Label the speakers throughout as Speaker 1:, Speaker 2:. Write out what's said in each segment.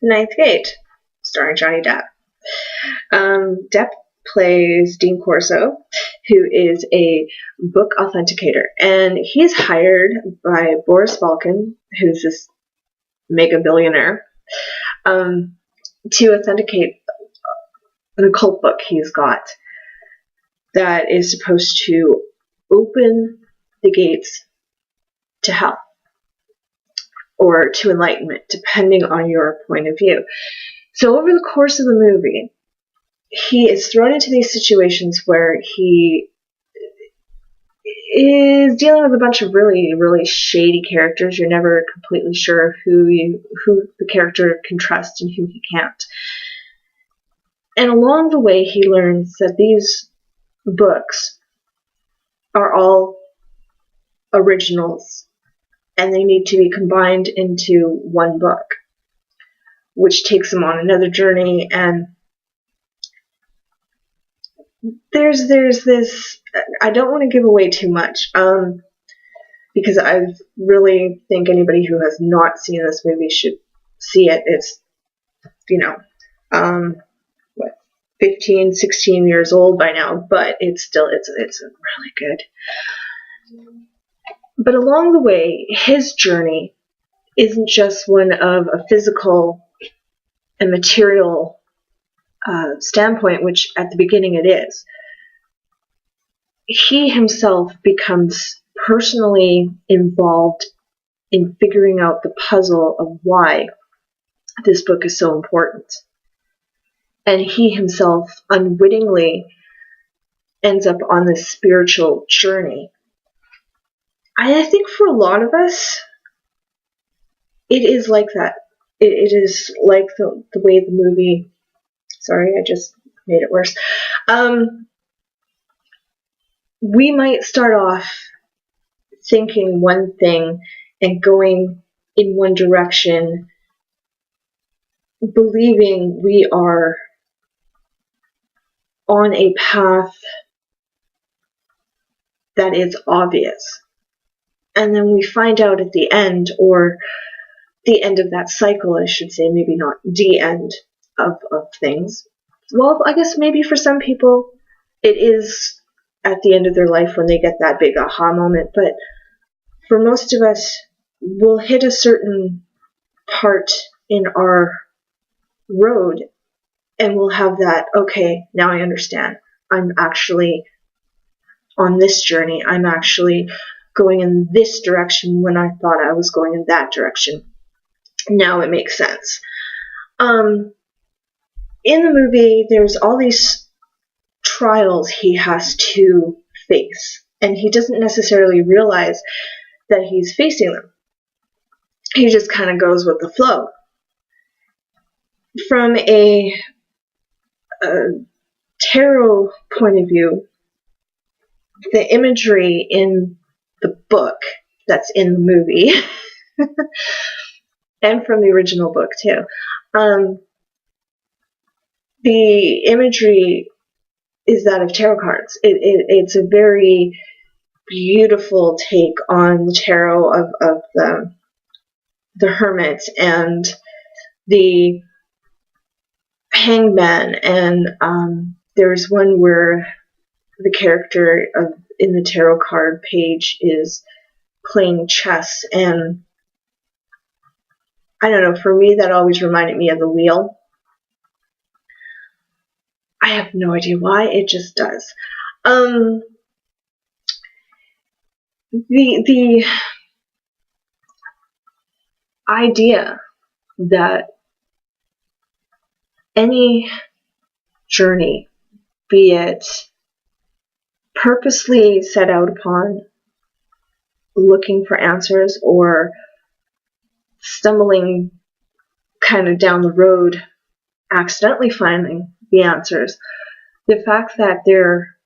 Speaker 1: The Ninth Gate, starring Johnny Depp. Depp plays Dean Corso, who is a book authenticator, and he's hired by Boris Balkan, who's this mega billionaire, to authenticate an occult book he's got that is supposed to open the gates to hell or to enlightenment, depending on your point of view. So over the course of the movie, he is thrown into these situations where he is dealing with a bunch of really, really shady characters. You're never completely sure who the character can trust and who he can't. And along the way, he learns that these books are all originals, and they need to be combined into one book, which takes him on another journey. And there's this, I don't want to give away too much, because I really think anybody who has not seen this movie should see it. It's, 15, 16 years old by now, but it's really good. But along the way, his journey isn't just one of a physical and material standpoint, which at the beginning it is. He himself becomes personally involved in figuring out the puzzle of why this book is so important. And he himself unwittingly ends up on this spiritual journey. I think for a lot of us, it is like that. It is like the way the movie... Sorry, I just made it worse. We might start off thinking one thing and going in one direction, believing we are on a path that is obvious. And then we find out at the end, or the end of that cycle, I should say, maybe not the end of things. Well, I guess maybe for some people it is at the end of their life when they get that big aha moment, but for most of us, we'll hit a certain part in our road and we'll have that, okay, now I understand. I'm actually on this journey. I'm actually going in this direction when I thought I was going in that direction. Now it makes sense. In the movie, there's all these trials he has to face, and he doesn't necessarily realize that he's facing them. He just kind of goes with the flow. From a tarot point of view, the imagery in the book that's in the movie, and from the original book too, the imagery is that of tarot cards. It's a very beautiful take on the tarot of the hermit and the hangman, and there's one where the character in the tarot card page is playing chess, and I don't know, for me that always reminded me of the wheel. I have no idea why, it just does. The idea that any journey, be it purposely set out upon looking for answers or stumbling kind of down the road, accidentally finding the answers, the fact that they're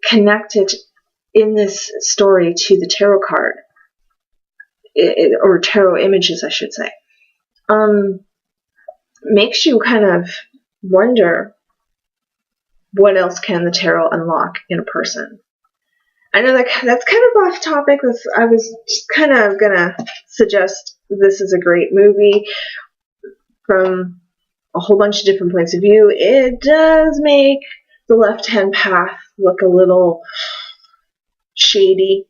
Speaker 1: connected in this story to the tarot card, or tarot images, I should say, makes you kind of wonder, what else can the tarot unlock in a person? I know that's kind of off topic. I was just kind of gonna suggest this is a great movie. from a whole bunch of different points of view, it does make the left-hand path look a little shady.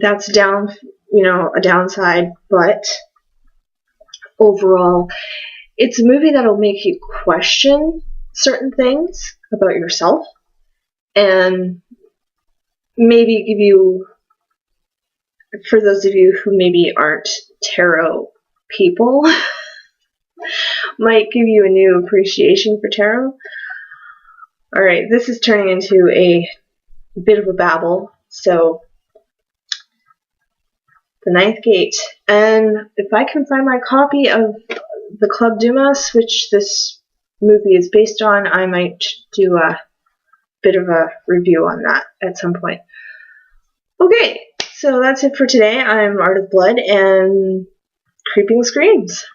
Speaker 1: That's a downside, but overall, it's a movie that'll make you question certain things about yourself and maybe give you, for those of you who maybe aren't tarot people, might give you a new appreciation for tarot. Alright, this is turning into a bit of a babble, so The Ninth Gate. And if I can find my copy of the Club Dumas, which this movie is based on, I might do a bit of a review on that at some point. Okay, so that's it for today. I'm Art of Blood and Creeping Screams.